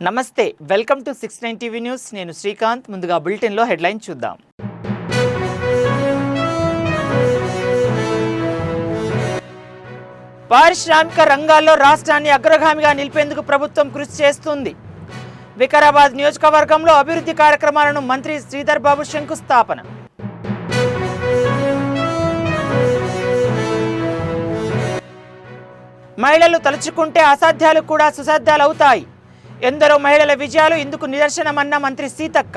నమస్తే, welcome to 69 TV news. నేను శ్రీకాంత్. ముందుగా బులెటిన్లో హెడ్లైన్ చూద్దాం. పారిశ్రామిక రంగాల్లో రాష్ట్రాన్ని అగ్రగామిగా నిలిపేందుకు ప్రభుత్వం కృషి చేస్తుంది. వికారాబాద్ నియోజకవర్గంలో అభివృద్ధి కార్యక్రమాలను మంత్రి శ్రీధర్ బాబు శంకుస్థాపన. మహిళలు తలుచుకుంటే అసాధ్యాలు కూడా సుసాధ్యాలు అవుతాయి. ఎందరో మహిళల విజయాలు ఇందుకు నిదర్శనమన్న మంత్రి సీతక్క.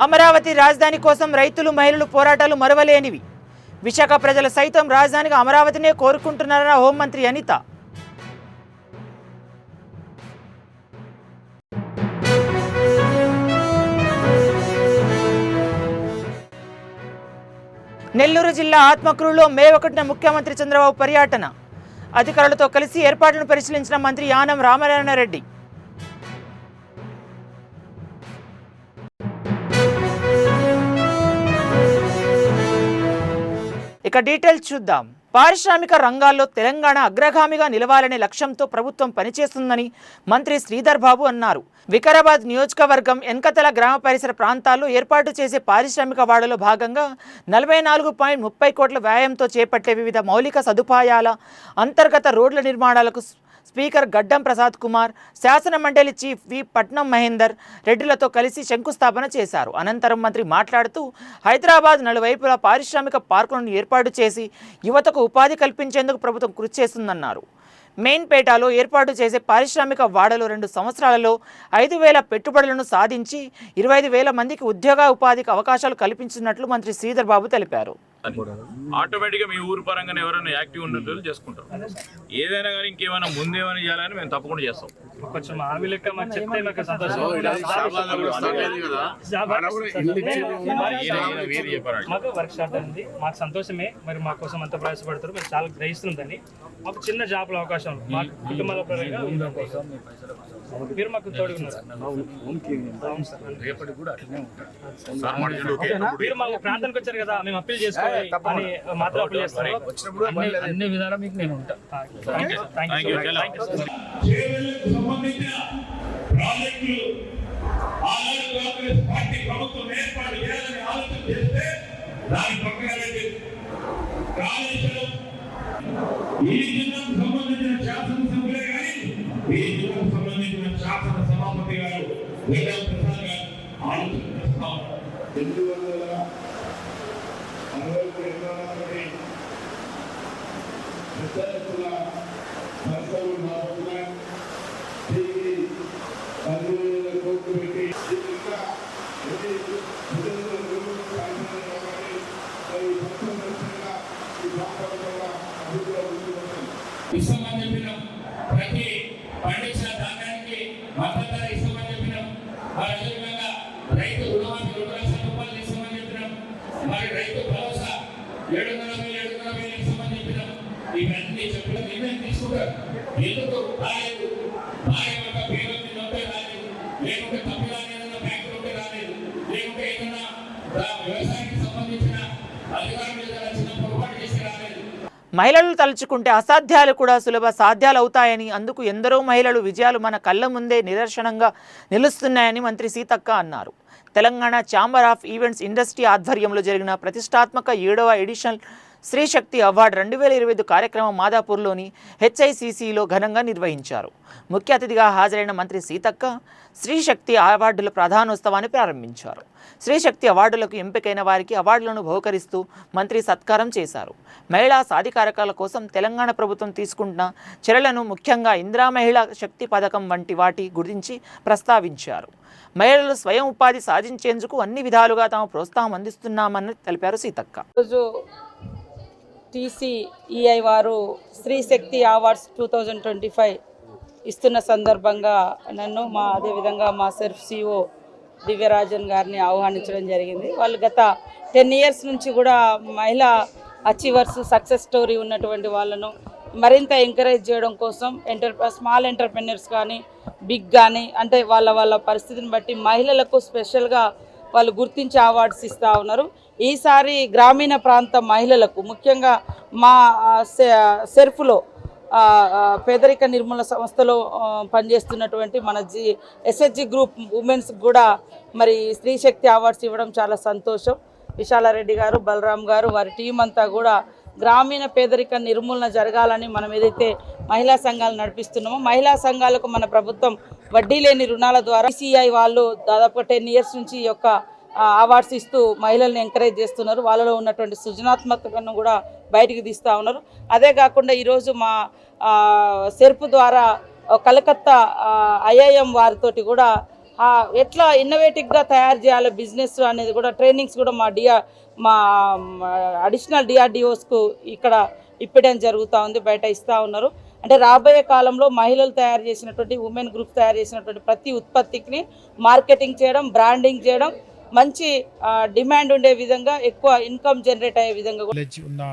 అమరావతి రాజధాని కోసం రైతులు మహిళలు పోరాటాలు మరవలేనివి. విశాఖ ప్రజలు సైతం రాజధానిగా అమరావతినే కోరుకుంటున్నారన్న హోంమంత్రి అనిత. నెల్లూరు జిల్లా ఆత్మకూరులో మే 1న ముఖ్యమంత్రి చంద్రబాబు పర్యటన. అధికారులతో కలిసి ఏర్పాట్లను పరిశీలించిన మంత్రి యానం రామనారాయణరెడ్డి. ఇక డీటెయిల్స్ చూద్దాం. పారిశ్రామిక రంగాల్లో తెలంగాణ అగ్రగామిగా నిలవాలనే లక్ష్యంతో ప్రభుత్వం పనిచేస్తుందని మంత్రి శ్రీధర్ బాబు అన్నారు. వికారాబాద్ నియోజకవర్గం ఎన్కతల గ్రామ పరిసర ప్రాంతాల్లో ఏర్పాటు చేసే పారిశ్రామిక వాడలో భాగంగా 44.30 కోట్ల వ్యయంతో చేపట్టే వివిధ మౌలిక సదుపాయాల అంతర్గత రోడ్ల నిర్మాణాలకు స్పీకర్ గడ్డం ప్రసాద్ కుమార్, శాసన మండలి చీఫ్ వి పట్నం మహేందర్ రెడ్డిలతో కలిసి శంకుస్థాపన చేశారు. అనంతరం మంత్రి మాట్లాడుతూ హైదరాబాద్ నలువైపులా పారిశ్రామిక పార్కులను ఏర్పాటు చేసి యువతకు ఉపాధి కల్పించేందుకు ప్రభుత్వం కృషి చేస్తుందన్నారు. మెయిన్పేటలో ఏర్పాటు చేసే పారిశ్రామిక వాడలో 2 సంవత్సరాలలో 5,000 పెట్టుబడులను సాధించి 25,000 మందికి ఉద్యోగ ఉపాధికి అవకాశాలు కల్పించినట్లు మంత్రి శ్రీధర్ బాబు తెలిపారు. ఆటోమేటిక్గా మీ ఊరు పరంగానే ఎవరైనా యాక్టివ్ ఉన్నట్టు చేసుకుంటారు. ఏదైనా కానీ ఇంకేమైనా ముందేమైనా చేయాలని మేము తప్పకుండా చేస్తాం. కొంచెం ఆవి లెక్క మాకు చెప్తే మాకు సంతోషం. మాకు వర్క్ షాప్ ఉంది, మాకు సంతోషమే. మరి మా కోసం అంత ప్రయాసపడతారు, మేము చాలా గ్రహిస్తుందని. మాకు చిన్న జాబ్ల అవకాశం మా కుటుంబాల పరంగా మీరు మాకు తోడుగున్నారు. మీరు మాకు ప్రాంతానికి వచ్చారు కదా, మేము అప్పీల్ చేసుకోవాలి అని మాత్రం అప్పీల్ చేస్తాను. అన్ని విధాలా మీకు నేను ఉంటాను. సంబంధించిన ప్రాజెక్టులు ఆనాడు కాంగ్రెస్ పార్టీ ప్రభుత్వం ఏర్పాటు చేయాలని ఆలోచన చేస్తే దాని పక్కన కాళేశ్వరం ఈ జిల్లాకు సంబంధించిన శాసనసభ్యులే కానీ ఈ జిల్లాకు సంబంధించిన శాసన సభాపతి గారు గడ్డం ప్రసాద్ గారు ఆలోచన చేస్తా ఉన్నారు. 200 కోట్లు పెట్టి ఇస్తామని చెప్పినాం. ప్రతి పండించిన ధాన్యానికి మద్దతు ధర ఇస్తామని చెప్పినాం. మరి అదేవిధంగా రైతు రుణమాఫీ 2 లక్షల రూపాయలు ఇస్తామని చెప్పినాం. మరి రైతు భరోసా 700,000 ఇస్తామని చెప్పినాం. ఇవన్నీ చెప్పిన నిర్ణయం తీసుకుంటారు. ఎందుకు రాలేదు? భార్య యొక్క పేరుని నొప్పే రాలేదు, లేకుంటే తప్పిదాన్ని ఏదైనా బ్యాంకు నొప్పే రాలేదు, లేకుంటే ఏదైనా వ్యవసాయానికి సంబంధించిన అధికారులు ఏదైనా చిన్న పొరపాటు చేసి రాలేదు. మహిళలు తలుచుకుంటే అసాధ్యాలు కూడా సులభ సాధ్యాలు అవుతాయని, అందుకు ఎందరో మహిళలు విజయాలు మన కళ్ళ ముందే నిదర్శనంగా నిలుస్తున్నాయని మంత్రి సీతక్క అన్నారు. Telangana chamber of events industry ఆధ్వర్యంలో జరిగిన ప్రతిష్టాత్మక 7వ ఎడిషన్ స్త్రీ శక్తి అవార్డు 2025 కార్యక్రమం మాదాపూర్లోని HICCలో ఘనంగా నిర్వహించారు. ముఖ్య అతిథిగా హాజరైన మంత్రి సీతక్క స్త్రీ శక్తి అవార్డుల ప్రధానోత్సవాన్ని ప్రారంభించారు. స్త్రీ శక్తి అవార్డులకు ఎంపికైన వారికి అవార్డులను బహుకరిస్తూ మంత్రి సత్కారం చేశారు. మహిళా సాధికారకాల కోసం తెలంగాణ ప్రభుత్వం తీసుకుంటున్న చర్యలను, ముఖ్యంగా ఇందిరా మహిళా శక్తి పథకం వంటి వాటి గురించి ప్రస్తావించారు. మహిళలు స్వయం ఉపాధి సాధించేందుకు అన్ని విధాలుగా తాము ప్రోత్సాహం అందిస్తున్నామని తెలిపారు సీతక్క. TCEI వారు స్త్రీ శక్తి అవార్డ్స్ 2025 ఇస్తున్న సందర్భంగా నన్ను అదేవిధంగా మా సెర్ఫ్ CEO దివ్యరాజన్ గారిని ఆహ్వానించడం జరిగింది. వాళ్ళు గత 10 years నుంచి కూడా మహిళా అచీవర్స్ సక్సెస్ స్టోరీ ఉన్నటువంటి వాళ్ళను మరింత ఎంకరేజ్ చేయడం కోసం స్మాల్ ఎంటర్‌ప్రెన్యూర్స్ కానీ బిగ్ కానీ అంటే వాళ్ళ పరిస్థితిని బట్టి మహిళలకు స్పెషల్గా వాళ్ళు గుర్తించి అవార్డ్స్ ఇస్తూ ఉన్నారు. ఈసారి గ్రామీణ ప్రాంత మహిళలకు ముఖ్యంగా మా సెర్ఫ్లో పేదరిక నిర్మూలన సంస్థలో పనిచేస్తున్నటువంటి మన ఎస్హెచ్జి గ్రూప్ ఉమెన్స్ కూడా మరి స్త్రీ శక్తి అవార్డ్స్ ఇవ్వడం చాలా సంతోషం. విశాలారెడ్డి గారు, బలరాం గారు, వారి టీం అంతా కూడా గ్రామీణ పేదరిక నిర్మూలన జరగాలని మనం ఏదైతే మహిళా సంఘాలు నడిపిస్తున్నామో, మహిళా సంఘాలకు మన ప్రభుత్వం వడ్డీ లేని రుణాల ద్వారా CCI వాళ్ళు దాదాపు 10 years నుంచి ఈ యొక్క అవార్డ్స్ ఇస్తూ మహిళల్ని ఎంకరేజ్ చేస్తున్నారు. వాళ్ళలో ఉన్నటువంటి సృజనాత్మకతను కూడా బయటికి తీస్తూ ఉన్నారు. అదే కాకుండా ఈరోజు మా సెర్ప్ ద్వారా కలకత్తా IIM వారితోటి కూడా ఎట్లా ఇన్నోవేటివ్గా తయారు చేయాలి బిజినెస్ అనేది కూడా ట్రైనింగ్స్ కూడా మా అడిషనల్ DRDOస్కు ఇక్కడ ఇప్పడం జరుగుతూ ఉంది, బయట ఇస్తూ ఉన్నారు. అంటే రాబోయే కాలంలో మహిళలు తయారు చేసినటువంటి ఉమెన్ గ్రూప్ తయారు చేసినటువంటి ప్రతి ఉత్పత్తికి మార్కెటింగ్ చేయడం, బ్రాండింగ్ చేయడం, మంచి డిమాండ్ ఉండే విధంగా ఎక్కువ ఇన్కమ్ జనరేట్ అయ్యే విధంగా ఉన్న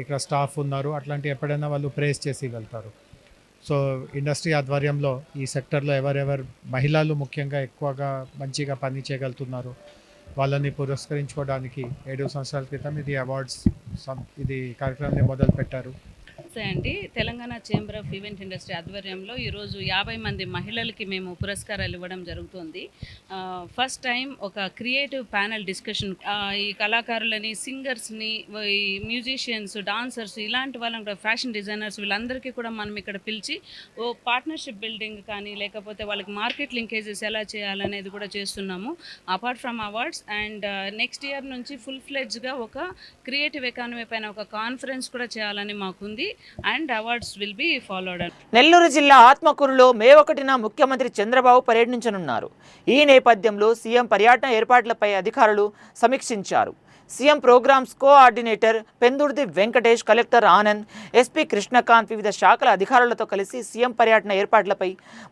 ఇక్కడ స్టాఫ్ ఉన్నారు, అట్లాంటి ఎప్పుడైనా వాళ్ళు ప్రేస్ చేసి వెళ్తారు. సో ఇండస్ట్రీ ఆధ్వర్యంలో ఈ సెక్టర్లో ఎవరెవరు మహిళలు ముఖ్యంగా ఎక్కువగా మంచిగా పని చేయగలుగుతున్నారు వాళ్ళని పురస్కరించుకోవడానికి 7 సంవత్సరాల క్రితం ఇది కార్యక్రమాన్ని మొదలు పెట్టారు. అండి Telangana chamber of event industry ఆధ్వర్యంలో ఈరోజు 50 మంది మహిళలకి మేము పురస్కారాలు ఇవ్వడం జరుగుతుంది. ఫస్ట్ టైం ఒక క్రియేటివ్ ప్యానెల్ డిస్కషన్, ఈ కళాకారులని, సింగర్స్ని, ఈ మ్యూజిషియన్స్, డాన్సర్స్, ఇలాంటి వాళ్ళని, ఫ్యాషన్ డిజైనర్స్, వీళ్ళందరికీ కూడా మనం ఇక్కడ పిలిచి ఓ పార్ట్నర్షిప్ బిల్డింగ్ కానీ లేకపోతే వాళ్ళకి మార్కెట్ లింకేజెస్ ఎలా చేయాలనేది కూడా చేస్తున్నాము. Apart from awards and next year నుంచి ఫుల్ ఫ్లెడ్జ్గా ఒక క్రియేటివ్ ఎకానమీ పైన ఒక కాన్ఫరెన్స్ కూడా చేయాలని మాకుంది. And awards will be followed. Nellore జిల్లా ఆత్మకూరులో మే 1న ముఖ్యమంత్రి చంద్రబాబు పర్యటించనున్నారు. ఈ నేపథ్యంలో సీఎం పర్యటన ఏర్పాట్లపై అధికారులు సమీక్షించారు. CM programmes coordinator Pendurthi Venkatesh, collector Anand, SP Krishnakanth వివిధ శాఖల అధికారులతో కలిసి సీఎం పర్యటన ఏర్పాట్లపై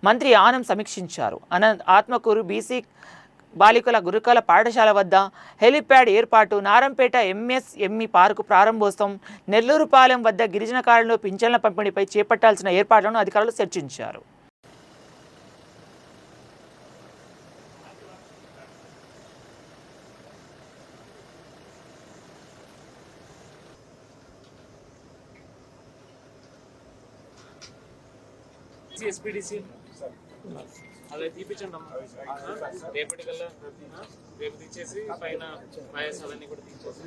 మంత్రి ఆనంద్ సమీక్షించారు. ఆనంద్ ఆత్మకూరు BC బాలికల గురుకుల పాఠశాల వద్ద హెలిప్యాడ్ ఏర్పాటు, నారంపేట MSME పార్కు ప్రారంభోత్సవం, నెల్లూరుపాలెం వద్ద గిరిజన కాలనీలో పింఛన్ల పంపిణీపై చేపట్టాల్సిన ఏర్పాట్లను అధికారులు చర్చించారు. అలా తీపించండి అమ్మా, రేపటికల్లా రేపు తీసేసి పైన పాయసాలన్నీ కూడా తీసేసి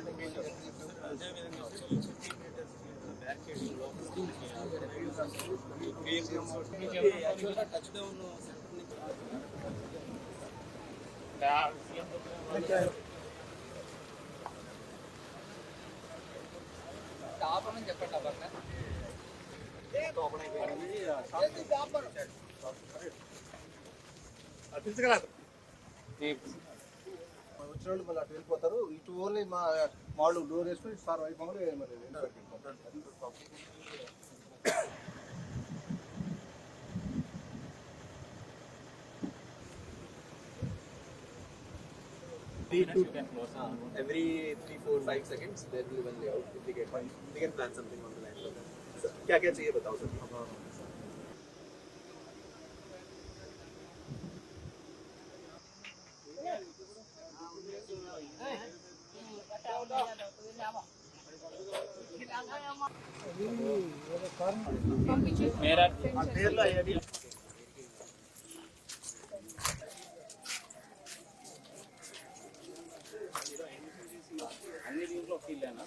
వచ్చిన వాళ్ళు మళ్ళీ అటు వెళ్ళిపోతారు. ఇటు ఓన్లీ మా వాళ్ళు డోర్ వేసుకుని సార్ వైభవంలో మరి every 3, 4, 5 seconds there will be one layout. If we can plan something on the line of that. So, क्या क्या चाहिए बताओ सर. मेरा అన్ని దీంట్లో ఫీల్లేనా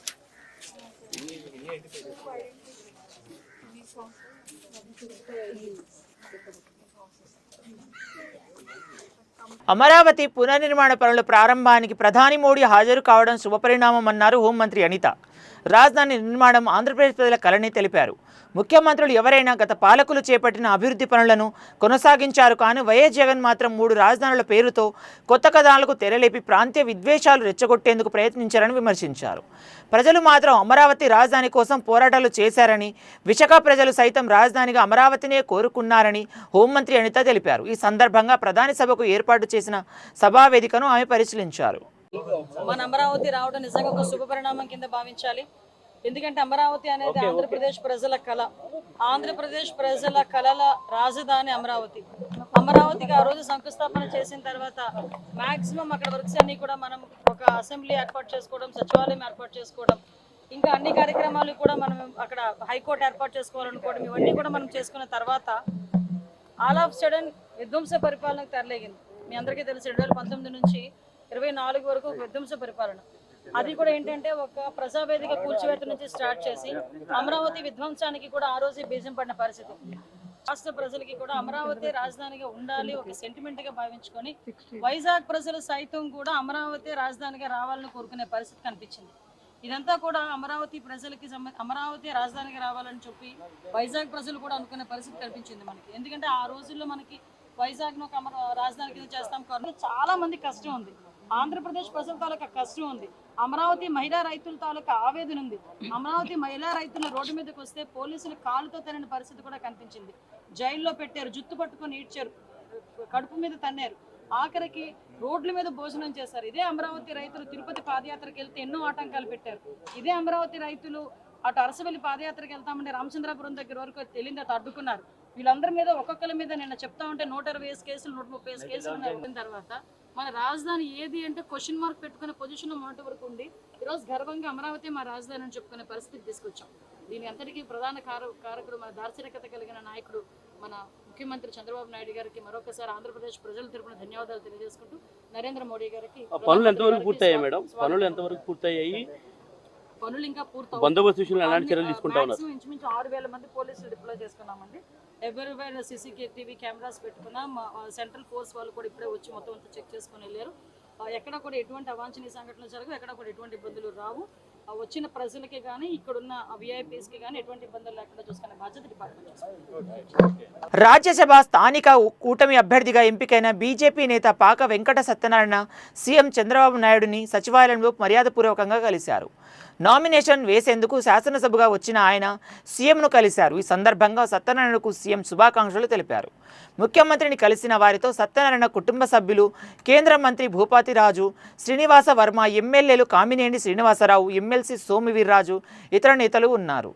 అమరావతి పునర్నిర్మాణ పనుల ప్రారంభానికి ప్రధాని మోడీ హాజరు కావడం శుభపరిణామమన్నారు హోంమంత్రి అనిత. రాజధాని నిర్మాణం ఆంధ్రప్రదేశ్ ప్రజల కలని తెలిపారు. ముఖ్యమంత్రులు ఎవరైనా గత పాలకులు చేపట్టిన అభివృద్ధి పనులను కొనసాగించారు, కానీ వైఎస్ జగన్ మాత్రం 3 రాజధానుల పేరుతో కొత్త కథనాలకు తెరలేపి ప్రాంతీయ విద్వేషాలు రెచ్చగొట్టేందుకు ప్రయత్నించారని విమర్శించారు. ప్రజలు మాత్రం అమరావతి రాజధాని కోసం పోరాటాలు చేశారని, విశాఖ ప్రజలు సైతం రాజధానిగా అమరావతినే కోరుకున్నారని హోంమంత్రి అనిత తెలిపారు. ఈ సందర్భంగా ప్రధాని సభకు ఏర్పాటు చేసిన సభా వేదికను ఆమె పరిశీలించారు. మన అమరావతి రావడం నిజంగా ఒక శుభ పరిణామం కింద భావించాలి. ఎందుకంటే అమరావతి అనేది ఆంధ్రప్రదేశ్ ప్రజల కళ. ఆంధ్రప్రదేశ్ ప్రజల కళల రాజధాని అమరావతి. అమరావతికి ఆ రోజు శంకుస్థాపన చేసిన తర్వాత మాక్సిమం అక్కడ వర్క్స్ అన్ని కూడా మనం ఒక అసెంబ్లీ ఏర్పాటు చేసుకోవడం, సచివాలయం ఏర్పాటు చేసుకోవడం, ఇంకా అన్ని కార్యక్రమాలు కూడా మనం అక్కడ హైకోర్టు ఏర్పాటు చేసుకోవాలనుకోవడం, ఇవన్నీ కూడా మనం చేసుకున్న తర్వాత ఆల్ ఆఫ్ సడన్ విధ్వంస పరిపాలనకు తెరలేగింది. మీ అందరికీ తెలుసు 2019 నుంచి 24 వరకు విధ్వంస పరిపాలన. అది కూడా ఏంటంటే ఒక ప్రజావేదిక కూల్చివేత నుంచి స్టార్ట్ చేసి అమరావతి విధ్వంసానికి కూడా ఆ రోజే బీజం పడిన పరిస్థితి. రాష్ట్ర ప్రజలకి కూడా అమరావతి రాజధానిగా ఉండాలి ఒక సెంటిమెంట్ గా భావించుకొని వైజాగ్ ప్రజలు సైతం కూడా అమరావతి రాజధానిగా రావాలని కోరుకునే పరిస్థితి కనిపించింది. ఇదంతా కూడా అమరావతి ప్రజలకి అమరావతి రాజధానిగా రావాలని చెప్పి వైజాగ్ ప్రజలు కూడా అనుకునే పరిస్థితి కనిపించింది మనకి. ఎందుకంటే ఆ రోజుల్లో మనకి వైజాగ్ను ఒక రాజధాని కింద చేస్తాం కాబట్టి చాలా మంది కష్టం ఉంది. ఆంధ్రప్రదేశ్ ప్రజల తాలూకా కష్టం ఉంది. అమరావతి మహిళా రైతుల తాలూకా ఆవేదన ఉంది. అమరావతి మహిళా రైతులు రోడ్డు మీదకి వస్తే పోలీసులు కాలుతో తరిన పరిస్థితి కూడా కనిపించింది. జైల్లో పెట్టారు, జుత్తు పట్టుకొని ఈడ్చారు, కడుపు మీద తన్నారు, ఆఖరికి రోడ్ల మీద భోజనం చేశారు. ఇదే అమరావతి రైతులు తిరుపతి పాదయాత్రకు వెళ్తే ఎన్నో ఆటంకాలు పెట్టారు. ఇదే అమరావతి రైతులు అటు అరసవెల్లి పాదయాత్రకు వెళ్తామంటే రామచంద్రాపురం దగ్గర వరకు వెళ్ళింది, అటు అడ్డుకున్నారు. వీళ్ళందరి మీద ఒక్కొక్కరి మీద నిన్న చెప్తా ఉంటే 120 కేసులు 130 కేసులు అయిన తర్వాత మన రాజధాని ఏది అంటే క్వశ్చన్ మార్క్ పెట్టుకునే పొజిషన్లో మొన్నటి వరకు ఉండి ఈరోజు గర్వంగా అమరావతి మా రాజధాని అని చెప్పుకునే పరిస్థితికి తీసుకొచ్చాం. దీని అంతటికీ ప్రధాన కారకుడు మన దార్శనికత కలిగిన నాయకుడు మన ముఖ్యమంత్రి చంద్రబాబు నాయుడు గారికి మరొకసారి ఆంధ్రప్రదేశ్ ప్రజల తరపున ధన్యవాదాలు తెలియజేసుకుంటూ నరేంద్ర మోడీ గారికి పనులు ఎంతవరకు పూర్తయ్యాయి మేడం? పనులు ఎంతవరకు పూర్తయ్యాయి? పనులు ఇంకా పూర్తి బందోబస్తు విషయంలో ఎలాంటి చర్యలు తీసుకుంటా ఉన్నారు? ఇంచుమించు 6,000 మంది పోలీసులు డిప్లాయ్ చేసుకున్నామండి. ఎవరివైనా CCTV కెమెరాస్ పెట్టుకున్నాం. సెంట్రల్ ఫోర్స్ వాళ్ళు కూడా ఇప్పుడే వచ్చి మొత్తం అంతా చెక్ చేసుకుని వెళ్ళారు. ఎక్కడ కూడా ఎటువంటి అవాంఛనీయ సంఘటనలు జరగవు, ఎక్కడ కూడా ఎటువంటి ఇబ్బందులు రావు. వచ్చిన ప్రజలకి కానీ ఇక్కడున్న VIPస్కి కానీ ఎటువంటి ఇబ్బందులు లేకుండా చూసుకునే బాధ్యత డిపార్ట్మెంట్ చేస్తుంది. రాజ్యసభ స్థానిక కూటమి అభ్యర్థిగా ఎంపికైన బీజేపీ నేత పాక వెంకట సత్యనారాయణ సీఎం చంద్రబాబు నాయుడుని సచివాలయంలో మర్యాదపూర్వకంగా కలిశారు. నామినేషన్ వేసేందుకు శాసనసభగా వచ్చిన ఆయన సీఎంను కలిశారు. ఈ సందర్భంగా సత్యనారాయణకు సీఎం శుభాకాంక్షలు తెలిపారు. ముఖ్యమంత్రిని కలిసిన వారితో సత్యనారాయణ కుటుంబ సభ్యులు, కేంద్ర మంత్రి భూపతి రాజు, శ్రీనివాస వర్మ, ఎమ్మెల్యేలు కామినేని శ్రీనివాసరావు, ఎమ్మెల్సీ సోము వీర్రాజు, ఇతర నేతలు ఉన్నారు.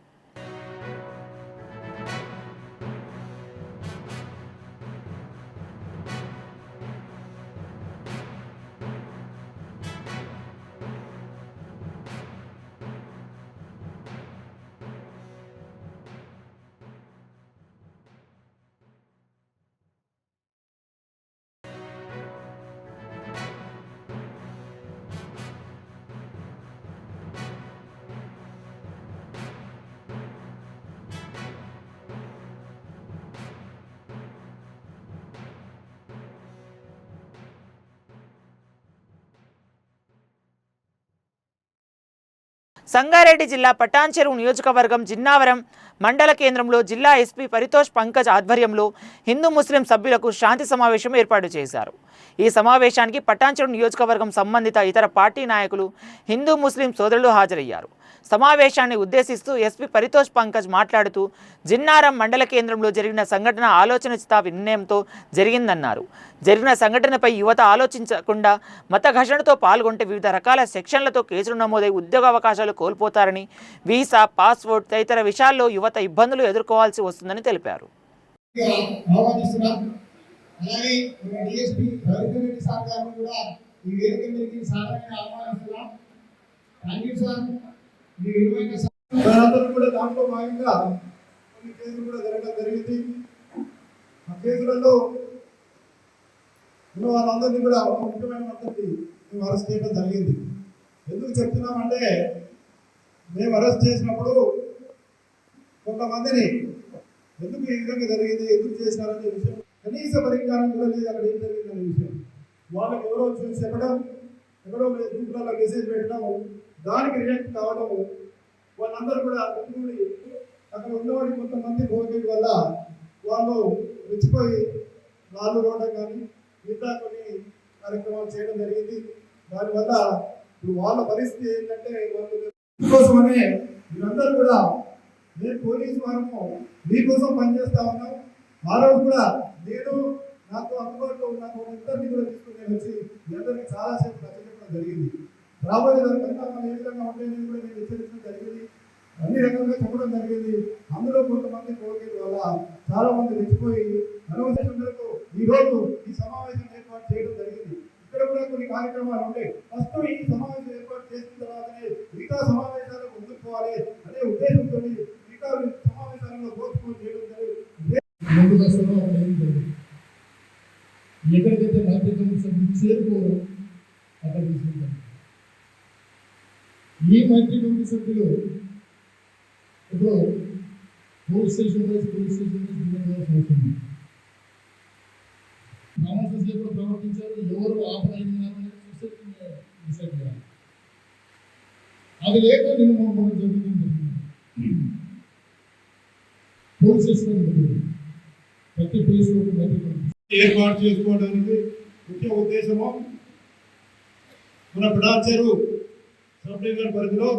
సంగారెడ్డి జిల్లా పటాన్చెరు నియోజకవర్గం జిన్నావరం మండల కేంద్రంలో జిల్లా ఎస్పీ పరితోష్ పంకజ్ ఆధ్వర్యంలో హిందూ ముస్లిం సభ్యులకు శాంతి సమావేశం ఏర్పాటు చేశారు. ఈ సమావేశానికి పటాన్చెరు నియోజకవర్గం సంబంధిత ఇతర పార్టీ నాయకులు, హిందూ ముస్లిం సోదరులు హాజరయ్యారు. సమావేశాన్ని ఉద్దేశిస్తూ ఎస్పీ పరితోష్ పంకజ్ మాట్లాడుతూ జిన్నారం మండల కేంద్రంలో జరిగిన సంఘటన ఆలోచనచిత నిర్ణయంతో జరిగిందన్నారు. జరిగిన సంఘటనపై యువత ఆలోచించకుండా మత ఘర్షణతో పాల్గొంటే వివిధ రకాల సెక్షన్లతో కేసులు నమోదై ఉద్యోగ అవకాశాలు కోల్పోతారని, వీసా, పాస్పోర్ట్ తదితర విషయాల్లో యువత ఇబ్బందులు ఎదుర్కోవాల్సి వస్తుందని తెలిపారు. దాంట్లో భాగంగా కొన్ని కేసులు కూడా జరగడం జరిగింది. ఆ కేసులలో ఉన్న వాళ్ళందరినీ కూడా ఒక ముఖ్యమైన పద్ధతి మేము అరెస్ట్ చేయడం జరిగింది. ఎందుకు చెప్తున్నామంటే, మేము అరెస్ట్ చేసినప్పుడు కొంతమందిని ఎందుకు ఈ విధంగా జరిగింది, ఎందుకు చేశారనే విషయం కనీస పరిజ్ఞానం కూడా లేదు. అక్కడ ఏం జరిగిందనే విషయం వాళ్ళకి ఎవరో చూసి చెప్పడం, ఎవరో గ్రూపులలో మెసేజ్ పెట్టడం, దానికి రియాక్ట్ కావడము, వాళ్ళందరూ కూడా గుర్తుడి అక్కడ ఉన్నవాడి కొంతమంది భోజనం వల్ల వాళ్ళు రెచ్చిపోయి నాలుగు రోడ్డం కానీ మిగతా కొన్ని కార్యక్రమాలు చేయడం జరిగింది. దానివల్ల ఇప్పుడు వాళ్ళ పరిస్థితి ఏంటంటే, వాళ్ళు కోసమనే వీళ్ళందరూ కూడా నేను పోలీసు వారము మీకోసం పనిచేస్తా ఉన్నాం. ఆ రోజు కూడా నేను నాకు అందుబాటులో ఉన్న ఇద్దరిని కూడా తీసుకుని నేను వచ్చి మీ అందరికీ చాలాసేపు నచ్చజెప్పడం జరిగింది. రాబోయే దానికంతా మనం ఏ విధంగా ఉంటే కూడా నేను హెచ్చరించడం జరిగింది. విధంగా చెప్పడం జరిగింది. అందులో కొంతమంది కోరికల వల్ల చాలా మంది రెచ్చిపోయి అనవసరంగా ఈ రోజు ఈ సమావేశం ఏర్పాటు చేయడం జరిగింది. ఇక్కడ కూడా కొన్ని కార్యక్రమాలు ఉంటాయి. ఫస్ట్ ఈ సమావేశం ఏర్పాటు చేసిన తర్వాతనే మిగతా సమావేశాలకు ముందుకు పోవాలి అనే ఉద్దేశంతో మిగతా సమావేశాలలో పోస్ట్పోన్ చేయడం జరిగింది. ఎక్కడికైతే బాధ్యత సభ్యులు చేరుకోరు అక్కడ తీసుకుంటారు. ఈ మైత్రి కమిటీ సభ్యులు ఇప్పుడు పోలీస్ స్టేషన్ కూడా ప్రవర్తించారు. ఎవరు ఆపదైనారని డిసైడ్ చేయాలి. అది లేక నేను మనం జరుగుతుంది. పోలీస్ స్టేషన్ ప్రతి ప్లేస్లో ఏర్పాటు చేసుకోవడానికి ముఖ్య ఉద్దేశము మన పిడాచెరు సబ్ డివిజన్ పరిధిలో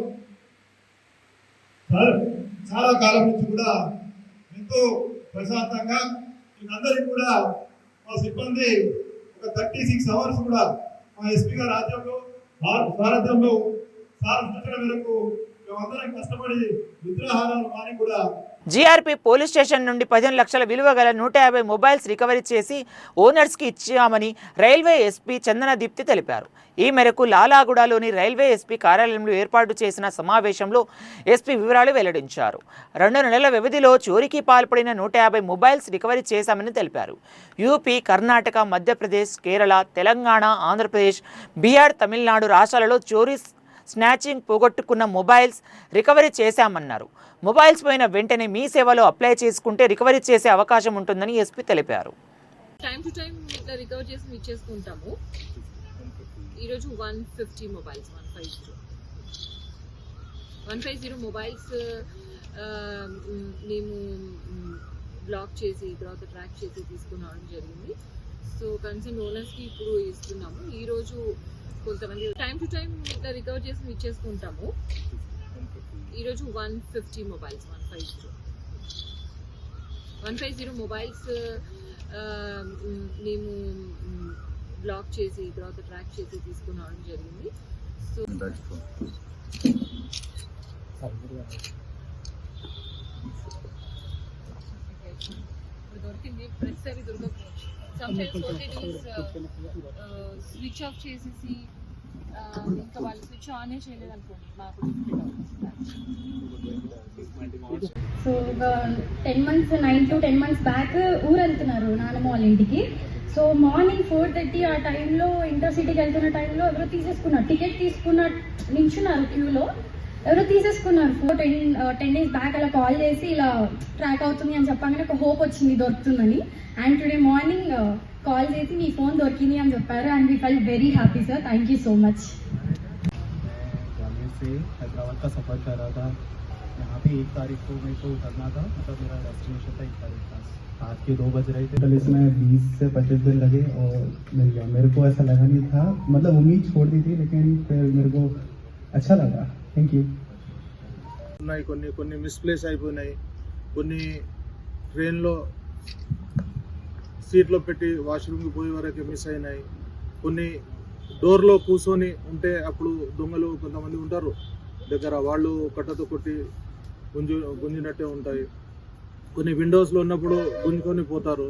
చాలా కాలం నుంచి కూడా ఎంతో ప్రశాంతంగా అందరికీ కూడా మా సిబ్బంది ఒక 36 అవర్స్ కూడా మా ఎస్పీ గారి ఆధ్వర్యంలో సారథ్యంలో సార్ సూచన మేరకు మేమందరం కష్టపడి నిద్రాహారాలు మాని కూడా జీఆర్పీ పోలీస్ స్టేషన్ నుండి 15 లక్షల విలువ గల 150 మొబైల్స్ రికవరీ చేసి ఓనర్స్కి ఇచ్చామని రైల్వే ఎస్పీ చందన దీప్తి తెలిపారు. ఈ మేరకు లాలాగూడలోని రైల్వే ఎస్పీ కార్యాలయంలో ఏర్పాటు చేసిన సమావేశంలో ఎస్పీ వివరాలు వెల్లడించారు. 2 నెలల వ్యవధిలో చోరీకి పాల్పడిన 150 మొబైల్స్ రికవరీ చేశామని తెలిపారు. యూపీ, కర్ణాటక, మధ్యప్రదేశ్, కేరళ, తెలంగాణ, ఆంధ్రప్రదేశ్, బీహార్, తమిళనాడు రాష్ట్రాలలో చోరీ స్నాచింగ్ పోగొట్టుకున్న మొబైల్స్ రికవరీ చేశామన్నారు. మొబైల్స్ పోయిన వెంటనే మీ సేవలో అప్లై చేసుకుంటే రికవరీ చేసే అవకాశం ఉంటుందని ఎస్పీ తెలిపారు. టైం టు టైం ఇట్లా రికవర్ చేసి ఇచ్చేసుకుంటాము. ఈరోజు 150 మొబైల్స్ 150 మొబైల్స్ మేము బ్లాక్ చేసి తర్వాత ట్రాక్ చేసి తీసుకుని రావడం జరిగింది. సో కన్సర్న్ ఓనర్స్కి ఇప్పుడు ఇస్తున్నాము. ఈరోజు కొంతమంది టైం టు టైం ఇట్లా రికవర్ చేసి ఇచ్చేసుకుంటాము. ఈరోజు 150 మొబైల్స్ 150 మొబైల్స్ మేము బ్లాక్ చేసి తర్వాత ట్రాక్ చేసి తీసుకుని రావడం జరిగింది. సో దొరికింది ప్రెస్ అవి దొరకకపోవచ్చు. స్విచ్ ఆఫ్ చేసేసి ఇంకా వాళ్ళు స్విచ్ ఆన్ చేయలేదు అనుకోండి మాకు. సో ఒక 9 to 10 months బ్యాక్ ఊరు వెళ్తున్నారు నాన్నమ్మ వాళ్ళ ఇంటికి. సో మార్నింగ్ 4:30 ఆ టైంలో ఇంటర్సిటీకి వెళ్తున్న టైంలో ఎవరో తీసేసుకున్నారు. టికెట్ తీసుకున్న నించున్నారు క్యూలో, ఎవరో తీసేసుకున్నారు. 10 days బ్యాక్ అలా కాల్ చేసి ఇలా ట్రాక్ అవుతుంది అని చెప్పగానే ఒక హోప్ వచ్చింది దొరుకుతుందని. అండ్ టుడే మార్నింగ్ కాల్ చేసి మీ ఫోన్ దొరికింది అని చెప్పారు. And we felt very happy sir, thank you so much. Hyderabad का सफ़र कर रहा था. यहाँ पे 1 तारीख को मेरे को उतरना था. मतलब मेरा डेस्टिनेशन था 1 तारीख का. रात के 2 बज रहे थे. कल इसमें 20 से 25 दिन लगे और मिल गया. मेरे को ऐसा लगा नहीं था, मतलब उम्मीद छोड़ दी थी, लेकिन फिर मेरे को अच्छा लगा. Thank you. కొన్ని మిస్ప్లేస్ అయిపోయినాయి. కొన్ని ట్రైన్లో సీట్లో పెట్టి వాష్రూమ్కి పోయే వరకు మిస్ అయినాయి. కొన్ని డోర్లో కూర్చొని ఉంటే అప్పుడు దొంగలు కొంతమంది ఉంటారు దగ్గర, వాళ్ళు కట్టతో కొట్టి గుంజినట్టే ఉంటాయి. కొన్ని విండోస్లో ఉన్నప్పుడు గుంజుకొని పోతారు.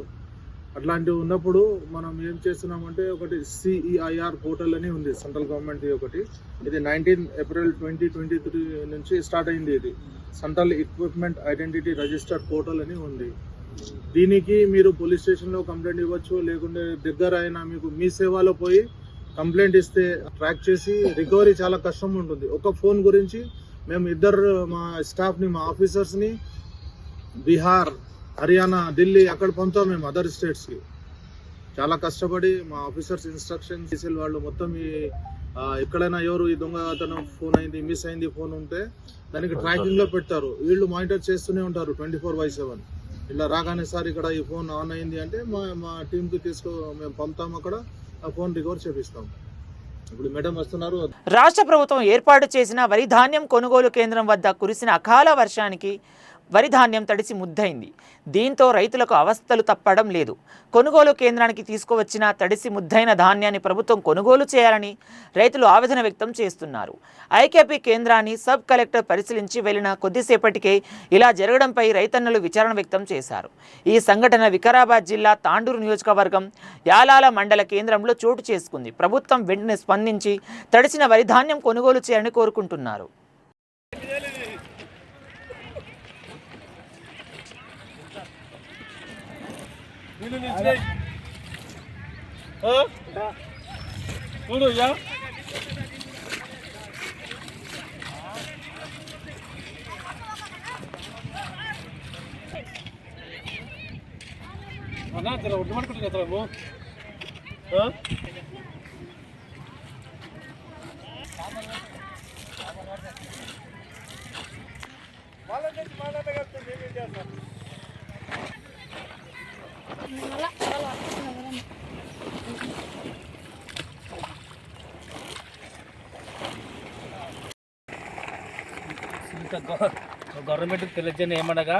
అట్లాంటివి ఉన్నప్పుడు మనం ఏం చేస్తున్నామంటే ఒకటి CEIR పోర్టల్ అని ఉంది సెంట్రల్ గవర్నమెంట్ ఒకటి. ఇది 19 April 2023 నుంచి స్టార్ట్ అయింది. ఇది central equipment identity registered portal అని ఉంది. దీనికి మీరు పోలీస్ స్టేషన్లో కంప్లైంట్ ఇవ్వచ్చు, లేకుంటే దగ్గర అయినా మీకు మీ సేవలో పోయి కంప్లైంట్ ఇస్తే ట్రాక్ చేసి రికవరీ చాలా కష్టం ఉంటుంది. ఒక ఫోన్ గురించి మేము మా స్టాఫ్ని, మా ఆఫీసర్స్ని బీహార్, హర్యానా, ఢిల్లీ అక్కడ పంపుతాం మేము అదర్ స్టేట్స్కి. చాలా కష్టపడి మా ఆఫీసర్స్ ఇన్స్ట్రక్షన్స్ చేసే వాళ్ళు మొత్తం ఎక్కడైనా ఎవరు ఈ దొంగతనం ఫోన్ అయింది, మిస్ అయింది ఫోన్ ఉంటే దానికి ట్రాకింగ్లో పెడతారు. వీళ్ళు మానిటర్ చేస్తూనే ఉంటారు 24/7. ఇలా రాగానే సార్ ఇక్కడ ఈ ఫోన్ ఆన్ అయింది అంటే మా టీంకి మేము పంపుతాం, అక్కడ ఆ ఫోన్ రికవర్ చేపిస్తాం. ఇప్పుడు మేడం వస్తున్నారు. రాష్ట్ర ప్రభుత్వం ఏర్పాటు చేసిన వరి ధాన్యం కొనుగోలు కేంద్రం వద్ద కురిసిన అకాల వర్షానికి వరి ధాన్యం తడిసి ముద్దయింది. దీంతో రైతులకు అవస్థలు తప్పడం లేదు. కొనుగోలు కేంద్రానికి తీసుకువచ్చిన తడిసి ముద్దైన ధాన్యాన్ని ప్రభుత్వం కొనుగోలు చేయాలని రైతులు ఆవేదన వ్యక్తం చేస్తున్నారు. ఐకేపీ కేంద్రాన్ని సబ్ కలెక్టర్ పరిశీలించి వెళ్లిన కొద్దిసేపటికే ఇలా జరగడంపై రైతన్నలు విచారణ వ్యక్తం చేశారు. ఈ సంఘటన వికారాబాద్ జిల్లా తాండూరు నియోజకవర్గం యాలాల మండల కేంద్రంలో చోటు చేసుకుంది. ప్రభుత్వం వెంటనే స్పందించి తడిసిన వరి ధాన్యం కొనుగోలు చేయాలని కోరుకుంటున్నారు. గవర్నమెంట్కి తెలియజేయని ఏమనగా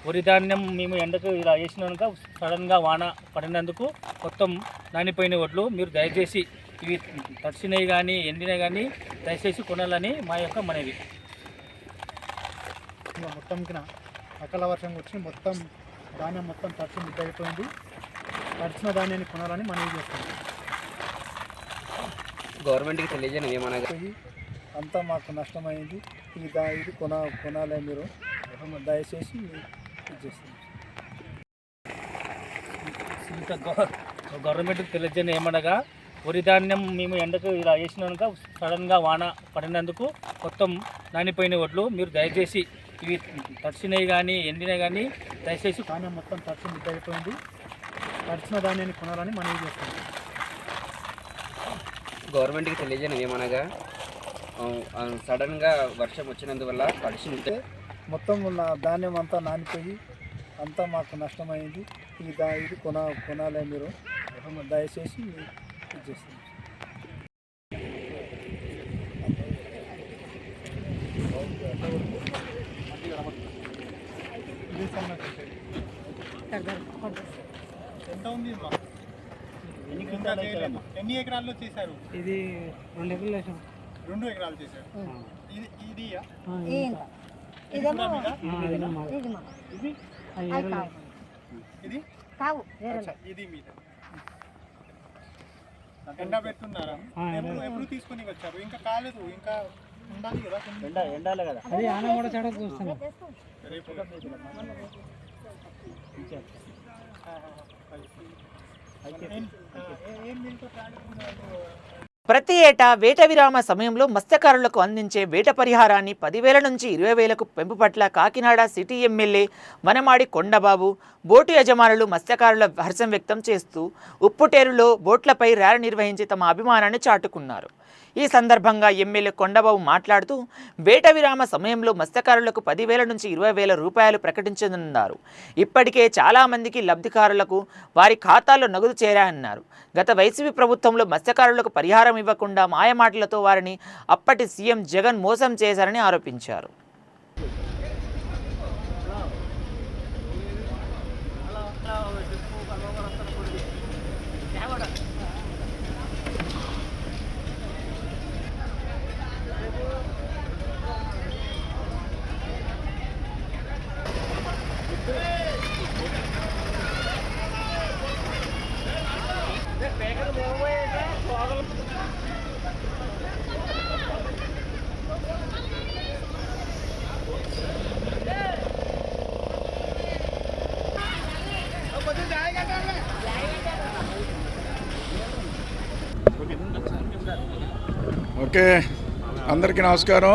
వరి ధాన్యం మేము ఎండకు ఇలా వేసినాక సడన్గా వాన పడినందుకు మొత్తం నానిపోయిన వడ్లు మీరు దయచేసి ఇవి తడిసినవి కానీ ఎండినవి కానీ దయచేసి కొనాలని మా యొక్క మనవి. మొత్తంకి అకాల వర్షం వచ్చి మొత్తం ధాన్యం మొత్తం తడిసి ముద్ద అయిపోయింది. తడిసిన ధాన్యాన్ని కొనాలని మనవి చేస్తాం. గవర్నమెంట్కి తెలియజేయని ఏమనగా అంతా మాకు నష్టమైంది. ఇది కొనాలి మీరు దయచేసి గవర్నమెంట్కి తెలియజేయని ఏమనగా వరి ధాన్యం మేము ఎండకు ఇలా వేసినాక సడన్గా వాన పడినందుకు మొత్తం నానిపోయిన వడ్లు మీరు దయచేసి ఇవి తడిసినవి కానీ ఎండినవి కానీ దయచేసి ధాన్యం మొత్తం తడిసి ముద్ద అయిపోయింది. తడిసిన ధాన్యాన్ని కొనాలని మనవి చేస్తాం. గవర్నమెంట్కి తెలియజేయని ఏమనగా సడన్గా వర్షం వచ్చినందువల్ల తడిసి ఉంటే మొత్తం ఉన్న ధాన్యం అంతా నానిపోయి అంతా మాకు నష్టమైంది. ఇది కొనాలి మీరు దయచేసి ఇది చేస్తాం. ఎంత ఉంది? ఎన్ని ఎకరాల్లో చేశారు? ఇది 2 ఎకరాలు వేసాం. 2 ఎకరాలు చేశారు. ఇది ఇది మీద ఎండ పెడుతున్నారా? ఎప్పుడు తీసుకుని వచ్చారు? ఇంకా కాలేదు, ఇంకా ఉండాలి కదా. ఎండాలి కదా. అది ఆన కూడా చెడకు చూస్తాను. ప్రతి ఏటా వేట విరామ సమయంలో మత్స్యకారులకు అందించే వేట పరిహారాన్ని 10,000 నుంచి 20,000కు పెంపు పట్ల Kakinada city MLA Vanamadi Kondababu boat యజమానులు మత్స్యకారుల హర్షం వ్యక్తం చేస్తూ ఉప్పుటేరులో బోట్లపై ర్యాలీ నిర్వహించి తమ అభిమానాన్ని చాటుకున్నారు. ఈ సందర్భంగా ఎమ్మెల్యే కొండబాబు మాట్లాడుతూ వేట విరామ సమయంలో మత్స్యకారులకు 10,000 నుంచి 20,000 రూపాయలు ప్రకటించనున్నారు. ఇప్పటికే చాలామందికి లబ్ధిదారులకు వారి ఖాతాల్లో నగదు చేరాయన్నారు. గత వైసీపీ ప్రభుత్వంలో మత్స్యకారులకు పరిహారం ఇవ్వకుండా మాయమాటలతో వారిని అప్పటి సీఎం జగన్ మోసం చేశారని ఆరోపించారు. ఓకే, అందరికీ నమస్కారం.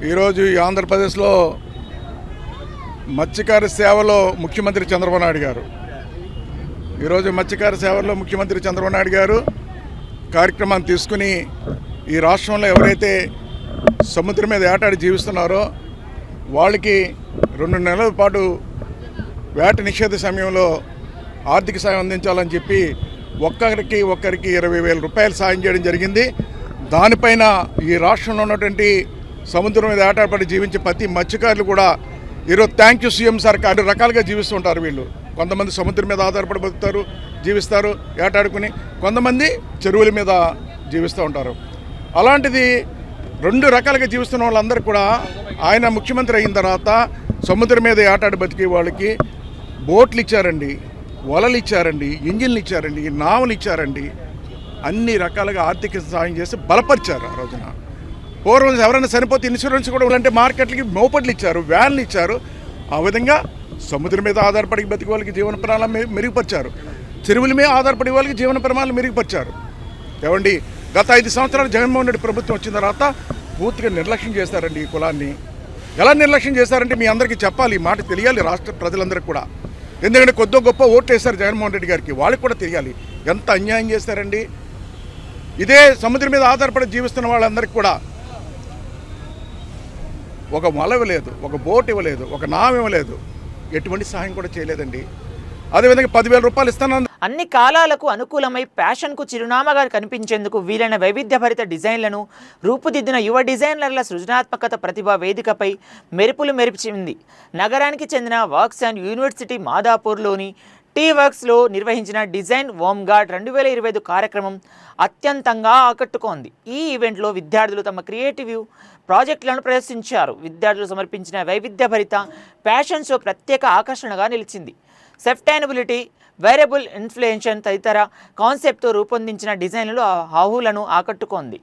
ఈరోజు ఈ ఆంధ్రప్రదేశ్లో మత్స్యకార సేవలో ముఖ్యమంత్రి చంద్రబాబు నాయుడు గారు ఈరోజు మత్స్యకార సేవలో ముఖ్యమంత్రి చంద్రబాబు నాయుడు గారు కార్యక్రమాన్ని తీసుకుని ఈ రాష్ట్రంలో ఎవరైతే సముద్రం మీద వేటాడి జీవిస్తున్నారో వాళ్ళకి 2 నెలల పాటు వేట నిషేధ సమయంలో ఆర్థిక సాయం అందించాలని చెప్పి ఒక్కరికి 20,000 రూపాయలు సాయం చేయడం జరిగింది. దానిపైన ఈ రాష్ట్రంలో ఉన్నటువంటి సముద్రం మీద ఆటపడి జీవించే ప్రతి మత్స్యకారులు కూడా ఈరోజు థ్యాంక్ యూ సీఎం సార్ అన్ని రకాలుగా జీవిస్తుంటారు వీళ్ళు. కొంతమంది సముద్రం మీద ఆధారపడి బతుకుతారు, జీవిస్తారు ఏటాడుకుని, కొంతమంది చెరువుల మీద జీవిస్తూ ఉంటారు. అలాంటిది 2 రకాలుగా జీవిస్తున్న వాళ్ళందరూ కూడా ఆయన ముఖ్యమంత్రి అయిన తర్వాత సముద్రం మీద ఆటాడి బతికే వాళ్ళకి బోట్లు ఇచ్చారండి, వలలు ఇచ్చారండి, ఇంజిన్లు ఇచ్చారండి, నావలు ఇచ్చారండి, అన్ని రకాలుగా ఆర్థిక సహాయం చేసి బలపరిచారు. ఆ రోజున పూర్వం ఎవరైనా చనిపోతే ఇన్సూరెన్స్ కూడా అంటే మార్కెట్లకి మోపడ్లు ఇచ్చారు, వ్యాన్లు ఇచ్చారు. ఆ విధంగా సముద్రం మీద ఆధారపడి బతికే వాళ్ళకి జీవన ప్రమాణాలు మెరుగుపరిచారు, చెరువుల మీద ఆధారపడే వాళ్ళకి జీవన ప్రమాణాలు మెరుగుపరిచారు. ఏమండి, గత 5 సంవత్సరాలు జగన్మోహన్ రెడ్డి ప్రభుత్వం వచ్చిన తర్వాత పూర్తిగా నిర్లక్ష్యం చేస్తారండి ఈ కులాన్ని. ఎలా నిర్లక్ష్యం చేశారంటే మీ అందరికీ చెప్పాలి, ఈ మాట తెలియాలి రాష్ట్ర ప్రజలందరికీ కూడా. ఎందుకంటే కొద్దో గొప్ప ఓట్లు వేస్తారు జగన్మోహన్ రెడ్డి గారికి, వాళ్ళకి కూడా తెలియాలి ఎంత అన్యాయం చేస్తారండి. ఇదే సముద్రం మీద ఆధారపడి జీవిస్తున్న వాళ్ళందరికీ కూడా ఒక వల ఇవ్వలేదు, ఒక బోట్ ఇవ్వలేదు, ఒక నావ ఇవ్వలేదు, ఎటువంటి సహాయం కూడా చేయలేదండి. అదేవిధంగా 10,000 రూపాయలు ఇస్తాను. అన్ని కాలాలకు అనుకూలమై ఫ్యాషన్కు చిరునామాగా కనిపించేందుకు వీలైన వైవిధ్యభరిత డిజైన్లను రూపుదిద్దిన యువ డిజైనర్ల సృజనాత్మకత ప్రతిభా వేదికపై మెరుపులు మెరిపించింది. నగరానికి చెందిన వర్క్స్ అండ్ యూనివర్సిటీ మాదాపూర్లోని టీ వర్క్స్లో నిర్వహించిన డిజైన్ హోమ్ గార్డ్ 2025 కార్యక్రమం అత్యంతంగా ఆకట్టుకోంది. ఈ ఈవెంట్లో విద్యార్థులు తమ క్రియేటివ్ ప్రాజెక్టులను ప్రదర్శించారు. విద్యార్థులు సమర్పించిన వైవిధ్యభరిత ఫ్యాషన్ షో ప్రత్యేక ఆకర్షణగా నిలిచింది. సస్టైనబిలిటీ, వేరియబుల్ ఇన్ఫ్లేషన్ తదితర కాన్సెప్ట్తో రూపొందించిన డిజైన్లు ఆహులను ఆకట్టుకుంది.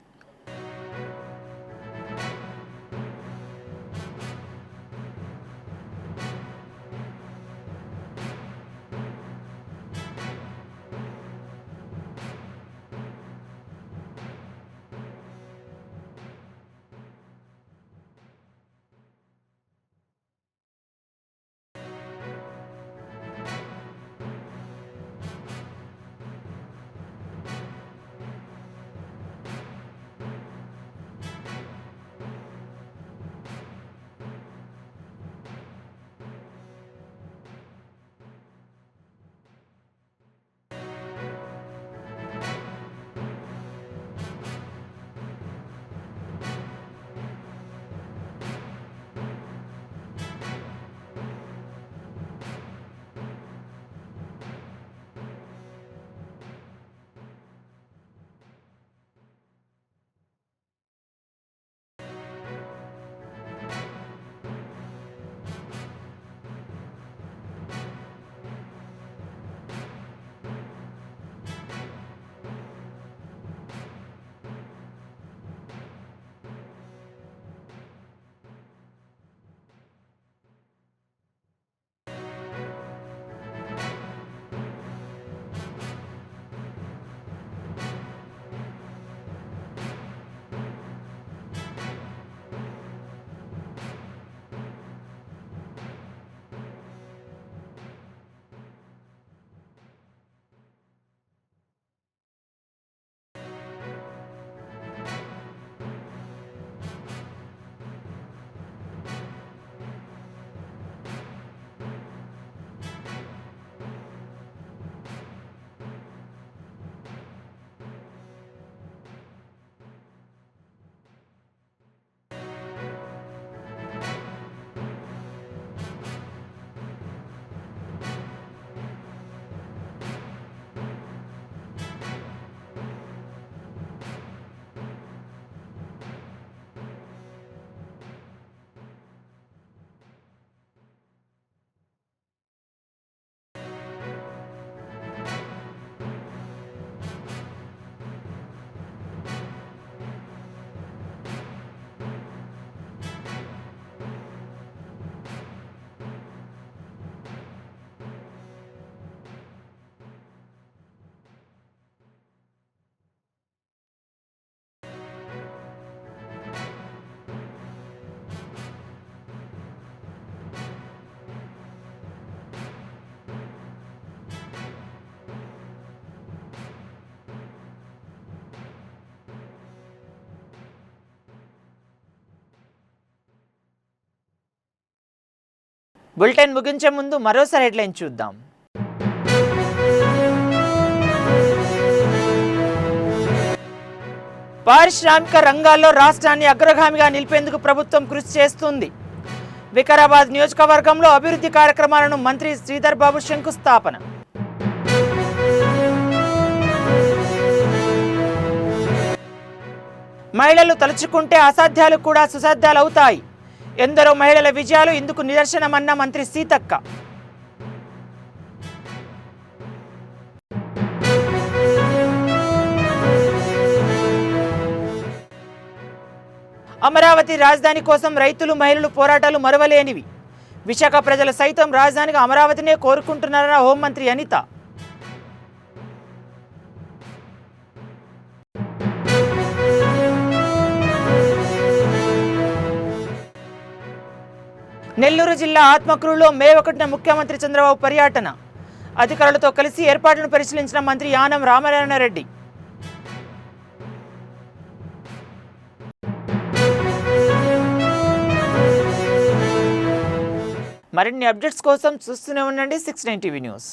బులెటిన్ ముగించే ముందు మరోసారి హెడ్లైన్ చూద్దాం. పారిశ్రామిక రంగాల్లో రాష్ట్రాన్ని అగ్రగామిగా నిలిపేందుకు ప్రభుత్వం కృషి చేస్తుంది. వికారాబాద్ నియోజకవర్గంలో అభివృద్ధి కార్యక్రమాలను మంత్రి శ్రీధర్ బాబు శంకుస్థాపన. మహిళలు తలుచుకుంటే అసాధ్యాలు కూడా సుసాధ్యాలవుతాయి. ఎందరో మహిళల విజయాలు ఇందుకు నిదర్శనమన్న మంత్రి సీతక్క. అమరావతి రాజధాని కోసం రైతులు మహిళలు పోరాటాలు మరవలేనివి. విశాఖ ప్రజలు సైతం రాజధానిగా అమరావతినే కోరుకుంటున్నారన్న హోంమంత్రి అనిత. నెల్లూరు జిల్లా ఆత్మకూరులో మే 1న ముఖ్యమంత్రి చంద్రబాబు పర్యటన. అధికారులతో కలిసి ఏర్పాట్లను పరిశీలించిన మంత్రి యానం రామనారాయణరెడ్డి. మరిన్ని అప్డేట్స్ కోసం చూస్తూనే ఉండండి 69 టీవీ న్యూస్.